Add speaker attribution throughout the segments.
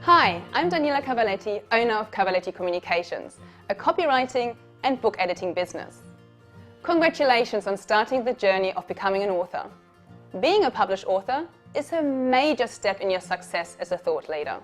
Speaker 1: Hi, I'm Daniela Cavalletti, owner of Cavalletti Communications, a copywriting and book editing business. Congratulations on starting the journey of becoming an author. Being a published author is a major step in your success as a thought leader.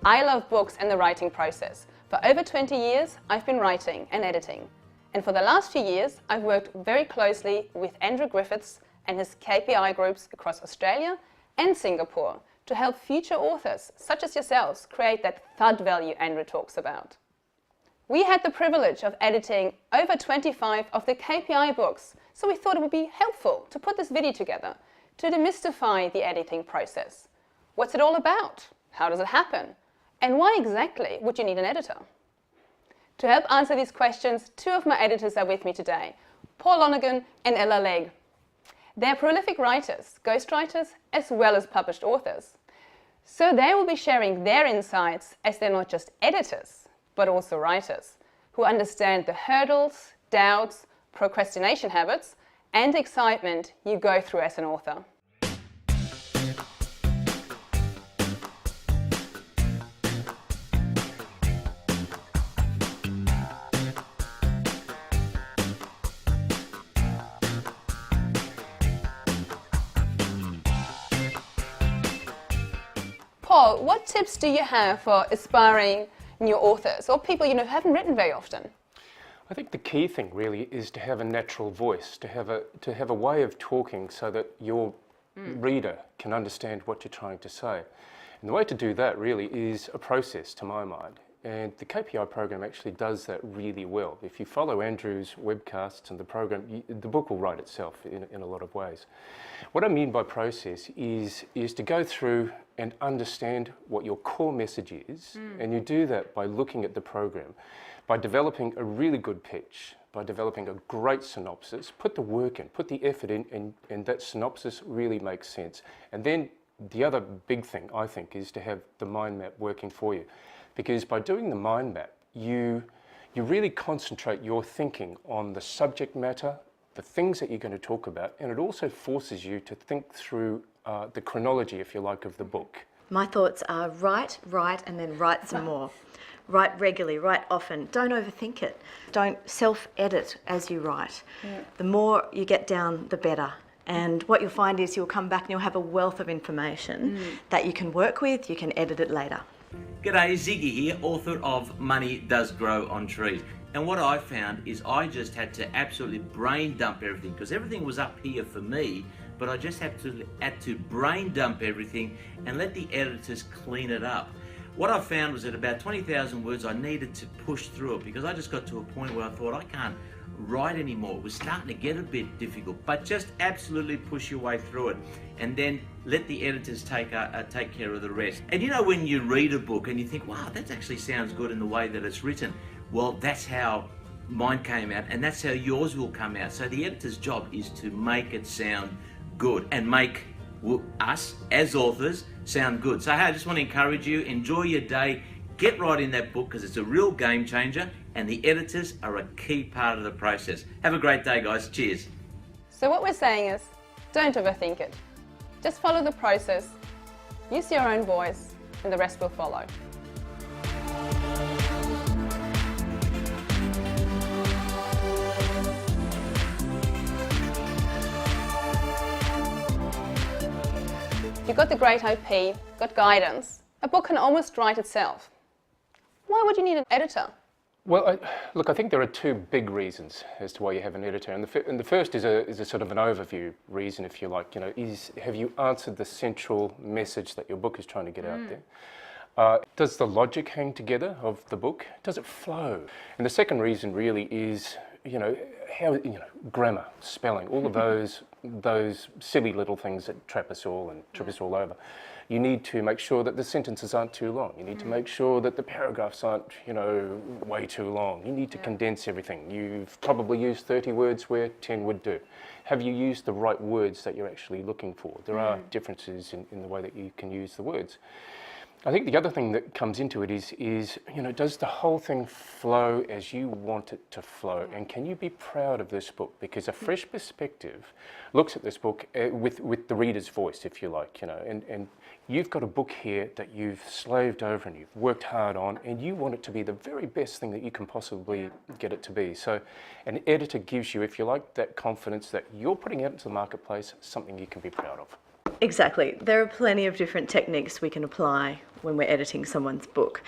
Speaker 1: I love books and the writing process. For over 20 years, I've been writing and editing. And for the last few years, I've worked very closely with Andrew Griffiths and his KPI groups across Australia and Singapore to help future authors, such as yourselves, create that thud value Andrew talks about. We had the privilege of editing over 25 of the KPI books, so we thought it would be helpful to put this video together to demystify the editing process. What's it all about? How does it happen? And why exactly would you need an editor? To help answer these questions, two of my editors are with me today, Paul Lonergan and Ella Legg. They're prolific writers, ghostwriters, as well as published authors. So they will be sharing their insights as they're not just editors, but also writers, who understand the hurdles, doubts, procrastination habits, and excitement you go through as an author. Paul, what tips do you have for aspiring new authors or people who haven't written very often?
Speaker 2: I think the key thing really is to have a natural voice, to have a way of talking so that your reader can understand what you're trying to say. And the way to do that really is a process, to my mind. And the KPI program actually does that really well. If you follow Andrew's webcasts and the program, the book will write itself in a lot of ways. What I mean by process is to go through and understand what your core message is, and you do that by looking at the program, by developing a really good pitch, by developing a great synopsis, put the work in, put the effort in, and that synopsis really makes sense. And then the other big thing, I think, is to have the mind map working for you. Because by doing the mind map, you really concentrate your thinking on the subject matter, the things that you're going to talk about, and it also forces you to think through the chronology, if you like, of the book.
Speaker 3: My thoughts are write, and then write some more. Write regularly, write often. Don't overthink it. Don't self-edit as you write. Yeah. The more you get down, the better. And what you'll find is you'll come back and you'll have a wealth of information that you can work with, you can edit it later.
Speaker 4: G'day, Ziggy here, author of Money Does Grow on Trees. And what I found is I just had to absolutely brain dump everything, because everything was up here for me, but I just had to brain dump everything and let the editors clean it up. What I found was at about 20,000 words I needed to push through it, because I just got to a point where I thought I can't write anymore. It was starting to get a bit difficult, but just absolutely push your way through it and then let the editors take care of the rest. And you know, when you read a book and you think, wow, that actually sounds good in the way that it's written, well, that's how mine came out and that's how yours will come out. So the editor's job is to make it sound good and make us as authors sound good. So hey, I just want to encourage you, enjoy your day, get right in that book because it's a real game changer and the editors are a key part of the process. Have a great day, guys. Cheers.
Speaker 1: So what we're saying is, don't overthink it. Just follow the process, use your own voice, and the rest will follow. If you've got the great OP, got guidance, a book can almost write itself. Why would you need an editor?
Speaker 2: Well, look, I think there are two big reasons as to why you have an editor, and the first is a sort of an overview reason, if you like. Have you answered the central message that your book is trying to get out there? Does the logic hang together of the book? Does it flow? And the second reason really is, how grammar, spelling, all of those silly little things that trap us all and trip us all over. You need to make sure that the sentences aren't too long. You need to make sure that the paragraphs aren't, way too long. You need to condense everything. You've probably used 30 words where 10 would do. Have you used the right words that you're actually looking for? There are differences in the way that you can use the words. I think the other thing that comes into it is does the whole thing flow as you want it to flow? And can you be proud of this book? Because a fresh perspective looks at this book with the reader's voice, if you like, and you've got a book here that you've slaved over and you've worked hard on, and you want it to be the very best thing that you can possibly get it to be. So an editor gives you, if you like, that confidence that you're putting out into the marketplace something you can be proud of.
Speaker 3: Exactly. There are plenty of different techniques we can apply when we're editing someone's book.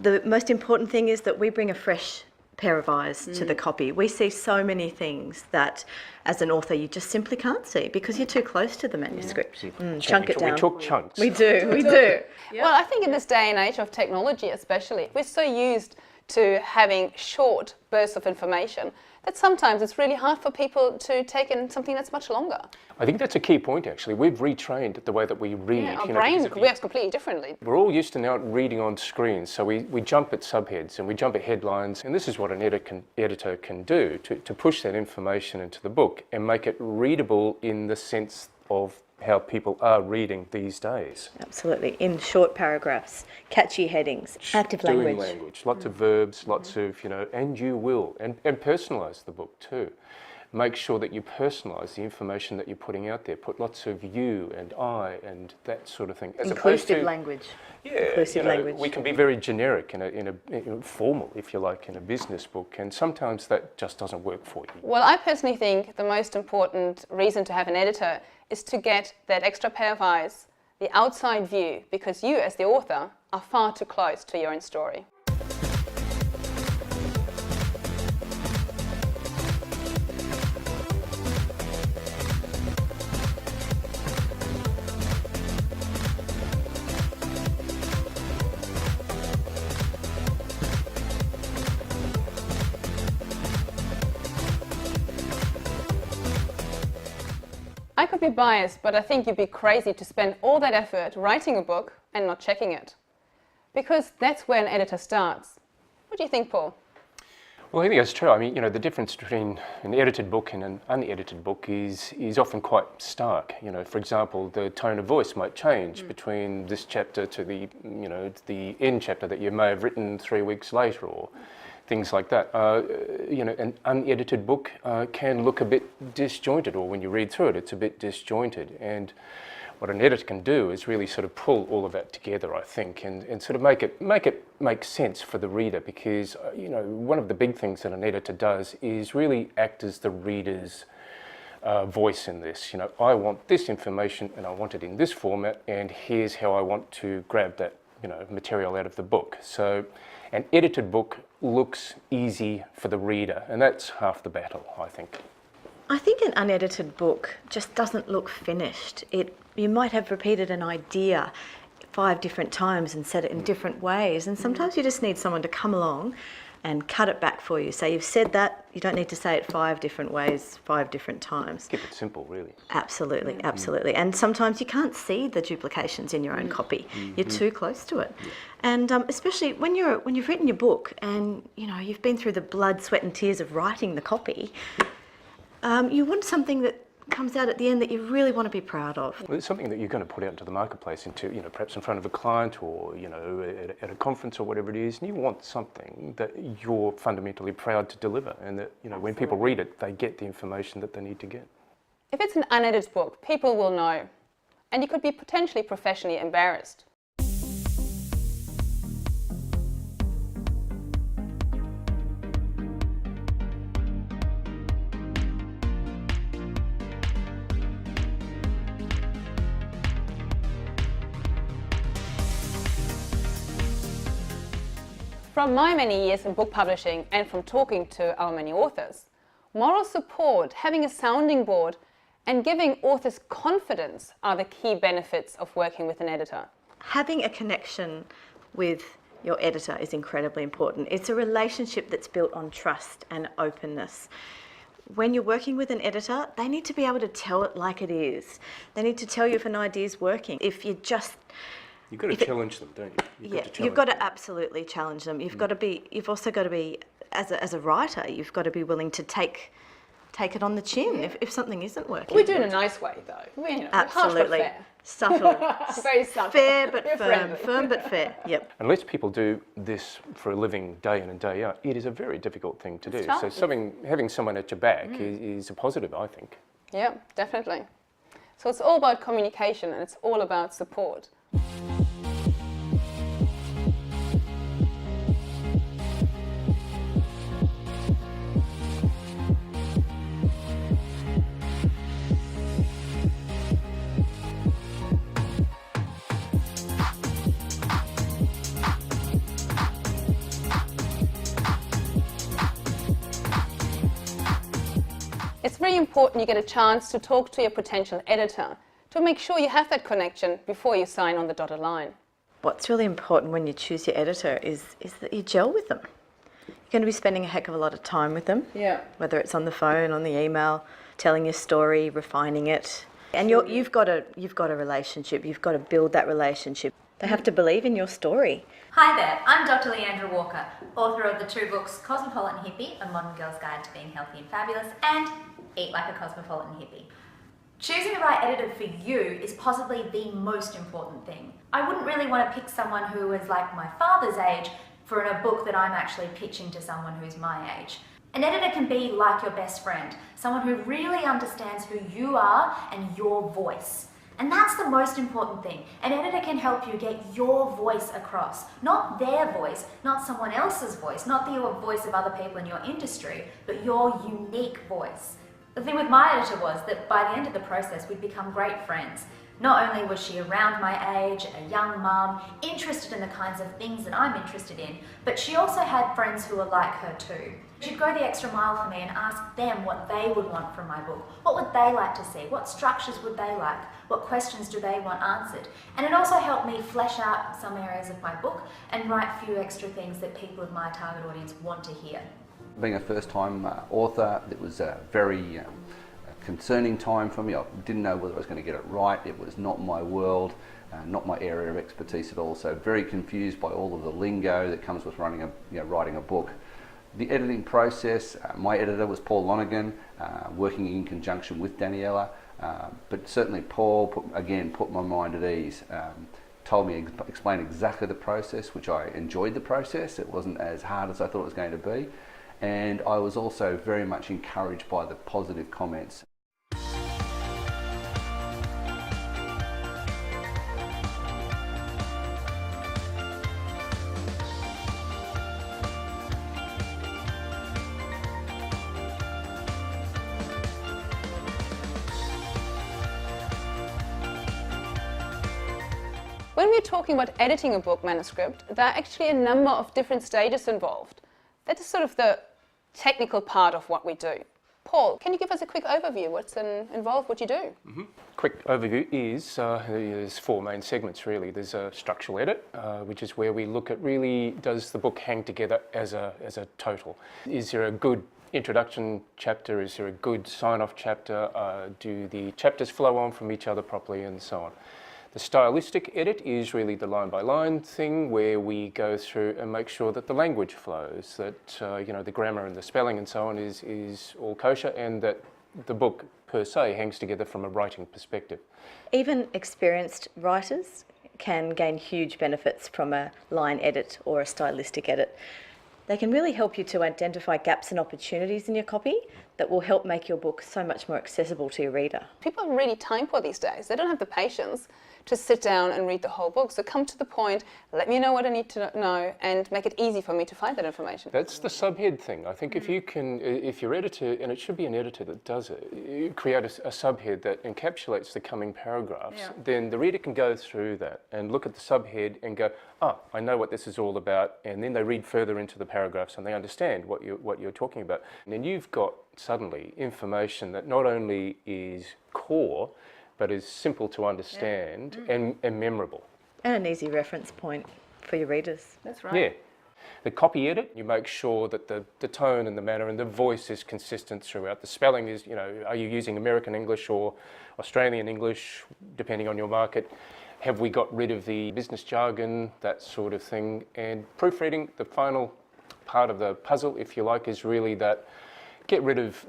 Speaker 3: The most important thing is that we bring a fresh pair of eyes to the copy. We see so many things that as an author you just simply can't see because you're too close to the manuscript. Chunk it down.
Speaker 2: We talk chunks.
Speaker 3: We do.
Speaker 1: Well, I think in this day and age of technology especially, we're so used to having short bursts of information that sometimes it's really hard for people to take in something that's much longer.
Speaker 2: I think that's a key point, actually. We've retrained the way that we read.
Speaker 1: Yeah, our brain works completely differently.
Speaker 2: We're all used to now reading on screens, so we jump at subheads and we jump at headlines, and this is what an editor can do to push that information into the book and make it readable in the sense of how people are reading these days.
Speaker 3: Absolutely. In short paragraphs, catchy headings, active language.
Speaker 2: Lots of verbs, lots of, and you will. And personalise the book too. Make sure that you personalise the information that you're putting out there. Put lots of you and I and that sort of thing. As
Speaker 3: Inclusive language.
Speaker 2: Yeah,
Speaker 3: Inclusive language.
Speaker 2: We can be very generic in a formal, if you like, in a business book, and sometimes that just doesn't work for you.
Speaker 1: Well, I personally think the most important reason to have an editor is to get that extra pair of eyes, the outside view, because you as the author are far too close to your own story. I could be biased, but I think you'd be crazy to spend all that effort writing a book and not checking it. Because that's where an editor starts. What do you think, Paul?
Speaker 2: Well, I think that's true. I mean, the difference between an edited book and an unedited book is often quite stark. For example, the tone of voice might change between this chapter to the end chapter that you may have written 3 weeks later, or things like that. An unedited book can look a bit disjointed, or when you read through it, it's a bit disjointed. And what an editor can do is really sort of pull all of that together, I think, and sort of make it make sense for the reader. Because one of the big things that an editor does is really act as the reader's voice in this. I want this information and I want it in this format, and here's how I want to grab that material out of the book. So an edited book looks easy for the reader, and that's half the battle, I think.
Speaker 3: I think an unedited book just doesn't look finished. You might have repeated an idea 5 different times and said it in different ways, and sometimes you just need someone to come along and cut it back for you. So you've said that, you don't need to say it 5 different ways, 5 different times.
Speaker 2: Keep it simple, really.
Speaker 3: Absolutely, absolutely. And sometimes you can't see the duplications in your own copy. You're too close to it. And especially when you've written your book and you've been through the blood, sweat and tears of writing the copy, you want something that comes out at the end that you really want to be proud of.
Speaker 2: Well, it's something that you're going to put out into the marketplace, perhaps in front of a client, or at a conference or whatever it is, and you want something that you're fundamentally proud to deliver, and that when people read it, they get the information that they need to get.
Speaker 1: If it's an unedited book, people will know, and you could be potentially professionally embarrassed. From my many years in book publishing and from talking to our many authors, moral support, having a sounding board, and giving authors confidence are the key benefits of working with an editor.
Speaker 3: Having a connection with your editor is incredibly important. It's a relationship that's built on trust and openness. When you're working with an editor, they need to be able to tell it like it is. They need to tell you if an idea is working. If you just...
Speaker 2: You've got to challenge them, don't you?
Speaker 3: You've got to absolutely challenge them. You've got to be. You've also got to be, as a writer, you've got to be willing to take take it on the chin if something isn't working.
Speaker 1: We do it in a nice way, though. We,
Speaker 3: Absolutely.
Speaker 1: Harsh but fair.
Speaker 3: Subtle.
Speaker 1: Very subtle.
Speaker 3: Fair but
Speaker 1: You're
Speaker 3: firm.
Speaker 1: friendly.
Speaker 3: Firm but fair. Yep.
Speaker 2: Unless people do this for a living day in and day out, it is a very difficult thing to do.
Speaker 1: tough.
Speaker 2: So having someone at your back is a positive, I think.
Speaker 1: Yeah, definitely. So it's all about communication and it's all about support. It's very important you get a chance to talk to your potential editor to make sure you have that connection before you sign on the dotted line.
Speaker 3: What's really important when you choose your editor is that you gel with them. You're going to be spending a heck of a lot of time with them.
Speaker 1: Yeah.
Speaker 3: Whether it's on the phone, on the email, telling your story, refining it. And you've got a relationship. You've got to build that relationship. They have to believe in your story.
Speaker 5: Hi there, I'm Dr. Leandra Walker, author of the two books Cosmopolitan Hippie, A Modern Girl's Guide to Being Healthy and Fabulous, and Eat Like a Cosmopolitan Hippie. Choosing the right editor for you is possibly the most important thing. I wouldn't really want to pick someone who is like my father's age for a book that I'm actually pitching to someone who's my age. An editor can be like your best friend, someone who really understands who you are and your voice. And that's the most important thing. An editor can help you get your voice across, not their voice, not someone else's voice, not the voice of other people in your industry, but your unique voice. The thing with my editor was that by the end of the process, we'd become great friends. Not only was she around my age, a young mum, interested in the kinds of things that I'm interested in, but she also had friends who were like her too. She'd go the extra mile for me and ask them what they would want from my book. What would they like to see? What structures would they like? What questions do they want answered? And it also helped me flesh out some areas of my book and write a few extra things that people of my target audience want to hear.
Speaker 6: Being a first-time author, it was a very concerning time for me. I didn't know whether I was going to get it right. It was not my world, not my area of expertise at all. So very confused by all of the lingo that comes with writing a book. The editing process, my editor was Paul Lonergan, working in conjunction with Daniela, but certainly Paul put my mind at ease. Told me, explained exactly the process, which I enjoyed the process. It wasn't as hard as I thought it was going to be. And I was also very much encouraged by the positive comments.
Speaker 1: When we're talking about editing a book manuscript, there are actually a number of different stages involved. That is sort of the technical part of what we do. Paul, can you give us a quick overview? What's involved, what you do?
Speaker 2: Quick overview is there's four main segments really. There's a structural edit, which is where we look at really does the book hang together as a total. Is there a good introduction chapter? Is there a good sign-off chapter? Do the chapters flow on from each other properly and so on? The stylistic edit is really the line-by-line thing where we go through and make sure that the language flows, that the grammar and the spelling and so on is all kosher, and that the book per se hangs together from a writing perspective.
Speaker 3: Even experienced writers can gain huge benefits from a line edit or a stylistic edit. They can really help you to identify gaps and opportunities in your copy that will help make your book so much more accessible to your reader.
Speaker 1: People are really time poor these days. They don't have the patience to sit down and read the whole book. So come to the point, let me know what I need to know, and make it easy for me to find that information.
Speaker 2: That's the subhead thing. I think if your editor, and it should be an editor that does it, you create a subhead that encapsulates the coming paragraphs, then the reader can go through that and look at the subhead and go, I know what this is all about, and then they read further into the paragraphs and they understand what you're talking about. And then you've got suddenly information that not only is core, but is simple to understand and memorable.
Speaker 3: And an easy reference point for your readers.
Speaker 1: That's right.
Speaker 2: Yeah. The copy edit, you make sure that the tone and the manner and the voice is consistent throughout. The spelling is, are you using American English or Australian English, depending on your market? Have we got rid of the business jargon, that sort of thing? And proofreading, the final part of the puzzle, if you like, is really that get rid of,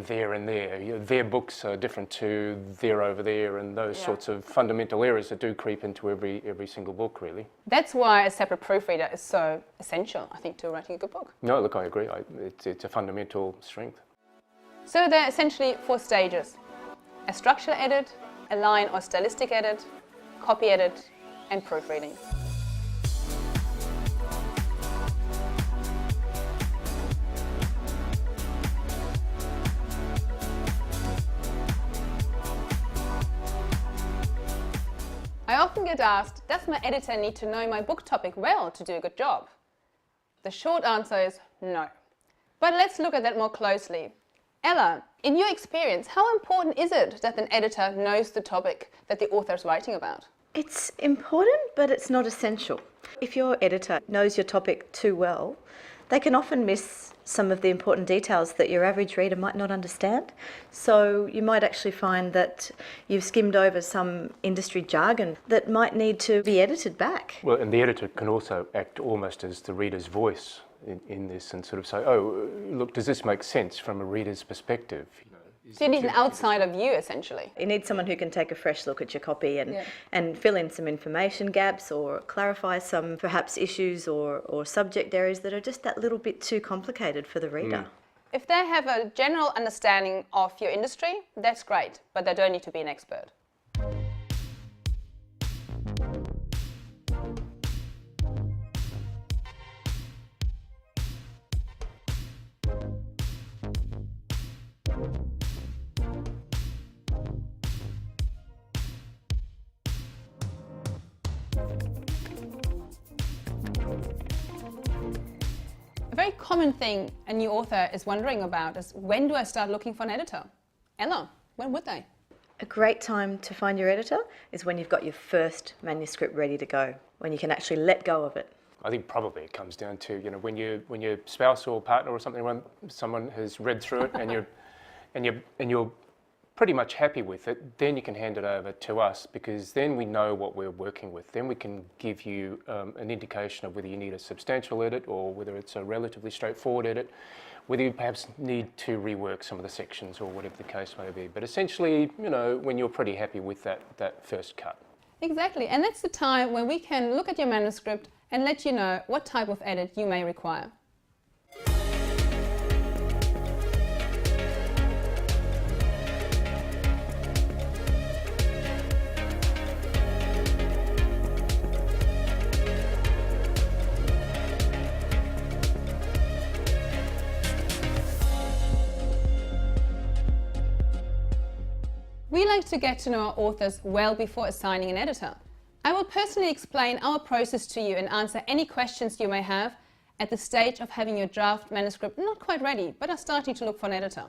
Speaker 2: there and there. Their books are different to there over there, and those sorts of fundamental errors that do creep into every single book, really.
Speaker 1: That's why a separate proofreader is so essential, I think, to writing a good book.
Speaker 2: No, look, I agree. It's a fundamental strength.
Speaker 1: So there are essentially 4 stages: a structural edit, a line or stylistic edit, copy edit, and proofreading. I often get asked, does my editor need to know my book topic well to do a good job? The short answer is no. But let's look at that more closely. Ella, in your experience, how important is it that an editor knows the topic that the author is writing about?
Speaker 3: It's important, but it's not essential. If your editor knows your topic too well, they can often miss some of the important details that your average reader might not understand. So you might actually find that you've skimmed over some industry jargon that might need to be edited back.
Speaker 2: Well, and the editor can also act almost as the reader's voice in this, and sort of say, oh, look, does this make sense from a reader's perspective?
Speaker 1: So you need an outsider view, essentially.
Speaker 3: You need someone who can take a fresh look at your copy and fill in some information gaps or clarify some perhaps issues or subject areas that are just that little bit too complicated for the reader.
Speaker 1: If they have a general understanding of your industry, that's great, but they don't need to be an expert. A very common thing a new author is wondering about is, when do I start looking for an editor? Ella, when would they?
Speaker 3: A great time to find your editor is when you've got your first manuscript ready to go, when you can actually let go of it.
Speaker 2: I think probably it comes down to, when your spouse or partner or something, when someone has read through it and you're pretty much happy with it, then you can hand it over to us, because then we know what we're working with. Then we can give you an indication of whether you need a substantial edit or whether it's a relatively straightforward edit, whether you perhaps need to rework some of the sections or whatever the case may be. But essentially, when you're pretty happy with that first cut.
Speaker 1: Exactly, and that's the time when we can look at your manuscript and let you know what type of edit you may require. We like to get to know our authors well before assigning an editor. I will personally explain our process to you and answer any questions you may have at the stage of having your draft manuscript not quite ready, but are starting to look for an editor.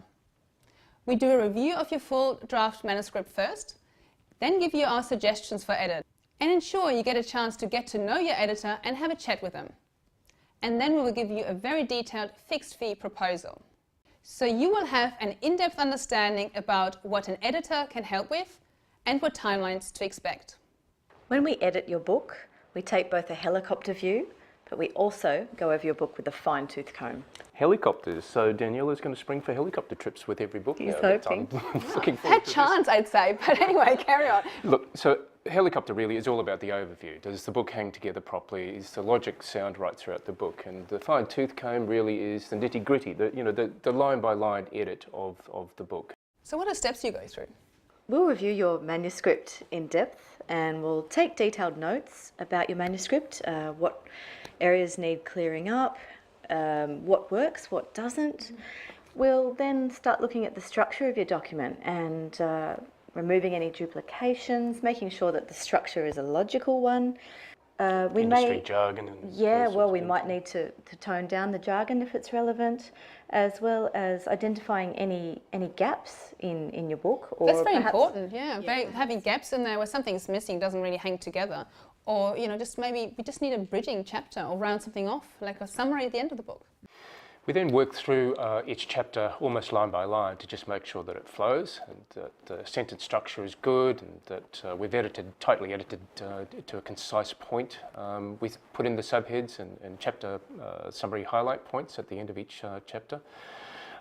Speaker 1: We do a review of your full draft manuscript first, then give you our suggestions for edit, and ensure you get a chance to get to know your editor and have a chat with them. And then we will give you a very detailed fixed fee proposal. So you will have an in-depth understanding about what an editor can help with and what timelines to expect.
Speaker 3: When we edit your book, we take both a helicopter view, but we also go over your book with a fine-tooth comb.
Speaker 2: Helicopters. So Daniela's going to spring for helicopter trips with every book.
Speaker 3: He's hoping.
Speaker 2: Looking forward
Speaker 1: Had chance, I'd say, but anyway, carry on.
Speaker 2: Look, so helicopter really is all about the overview. Does the book hang together properly? Is the logic sound right throughout the book? And the fine-tooth comb really is the nitty-gritty, the line-by-line edit of the book.
Speaker 1: So what are steps you go through?
Speaker 3: We'll review your manuscript in depth and we'll take detailed notes about your manuscript, what areas need clearing up, what works, what doesn't. We'll then start looking at the structure of your document and removing any duplications, making sure that the structure is a logical one.
Speaker 2: Industry jargon. And
Speaker 3: we might need to tone down the jargon if it's relevant, as well as identifying any gaps in your book. Or
Speaker 1: that's very important, having gaps in there where something's missing doesn't really hang together. Or, just maybe we just need a bridging chapter or round something off, like a summary at the end of the book.
Speaker 2: We then work through each chapter almost line by line to just make sure that it flows and that the sentence structure is good and that we've tightly edited to a concise point. We put in the subheads and chapter summary highlight points at the end of each chapter.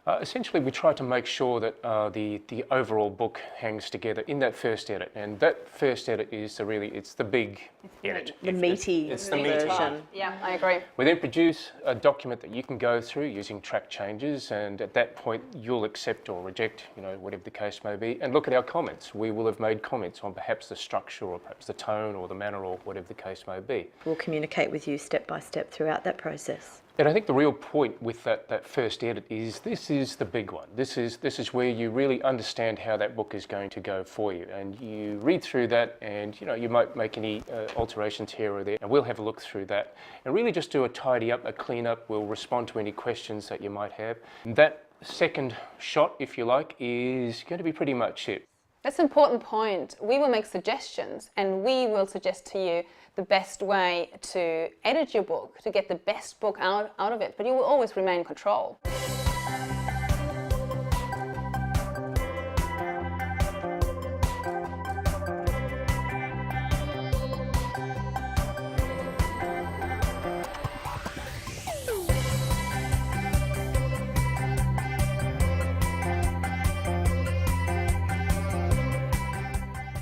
Speaker 2: Essentially, we try to make sure that the overall book hangs together in that first edit, and that first edit is it's the big edit.
Speaker 3: The meaty
Speaker 2: It's the meaty
Speaker 3: version.
Speaker 1: Yeah, I agree.
Speaker 2: We then produce a document that you can go through using track changes, and at that point you'll accept or reject, whatever the case may be, and look at our comments. We will have made comments on perhaps the structure or perhaps the tone or the manner or whatever the case may be.
Speaker 3: We'll communicate with you step by step throughout that process.
Speaker 2: And I think the real point with that first edit is this is the big one. This is where you really understand how that book is going to go for you, and you read through that, and you might make any alterations here or there, and we'll have a look through that and really just do a tidy up, a clean up. We'll respond to any questions that you might have. And that second shot, if you like, is going to be pretty much it.
Speaker 1: That's an important point. We will make suggestions, and we will suggest to you the best way to edit your book, to get the best book out of it, but you will always remain in control.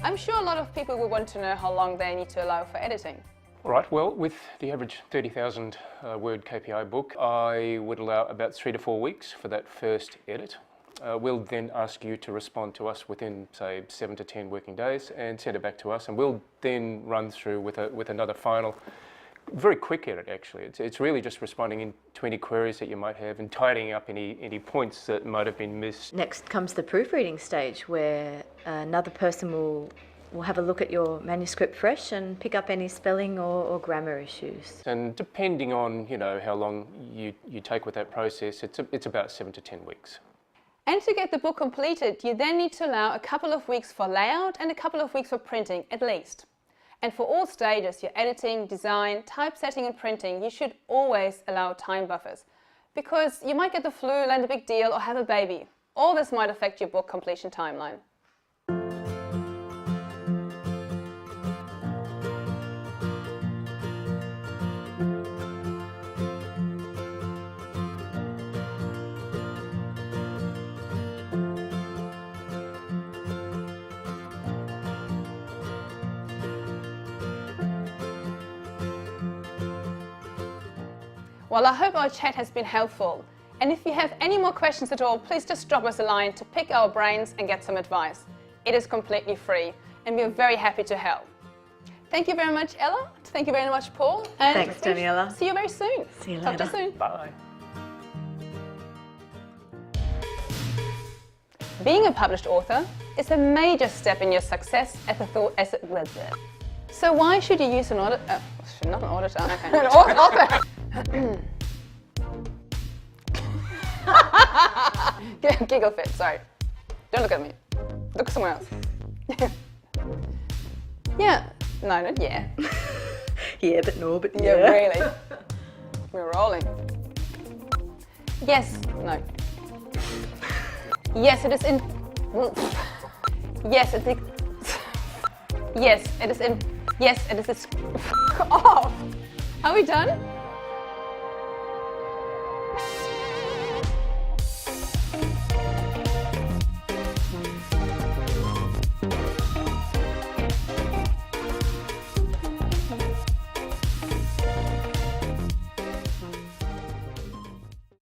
Speaker 1: I'm sure a lot of people will want to know how long they need to allow for editing.
Speaker 2: All right, well, with the average 30,000 word KPI book, I would allow about 3 to 4 weeks for that first edit. We'll then ask you to respond to us within, say, 7 to 10 working days and send it back to us, and we'll then run through with another final, very quick edit actually. It's really just responding to any queries that you might have and tidying up any points that might have been missed.
Speaker 3: Next comes the proofreading stage, where another person will have a look at your manuscript fresh and pick up any spelling or grammar issues.
Speaker 2: And depending on how long you take with that process, it's about 7 to 10 weeks.
Speaker 1: And to get the book completed, you then need to allow a couple of weeks for layout and a couple of weeks for printing at least. And for all stages, your editing, design, typesetting and printing, you should always allow time buffers, because you might get the flu, land a big deal or have a baby. All this might affect your book completion timeline. Well, I hope our chat has been helpful. And if you have any more questions at all, please just drop us a line to pick our brains and get some advice. It is completely free, and we're very happy to help. Thank you very much, Ella. Thank you very much, Paul. And
Speaker 3: Thanks, Daniela.
Speaker 1: See you very soon.
Speaker 3: See you
Speaker 1: Talk to you
Speaker 3: later.
Speaker 1: soon.
Speaker 2: Bye.
Speaker 1: Being a published author is a major step in your success as a So why should you use an auditor? Not an auditor, okay. An author! Giggle fit, sorry. Don't look at me. Look somewhere else. Yeah. No, not yeah.
Speaker 3: Yeah, but no, but
Speaker 1: Yeah,
Speaker 3: yeah.
Speaker 1: really. We're rolling. Yes. No. Yes, it is in... Yes, it is... Yes, it is in... Yes, it is... Off! Are we done?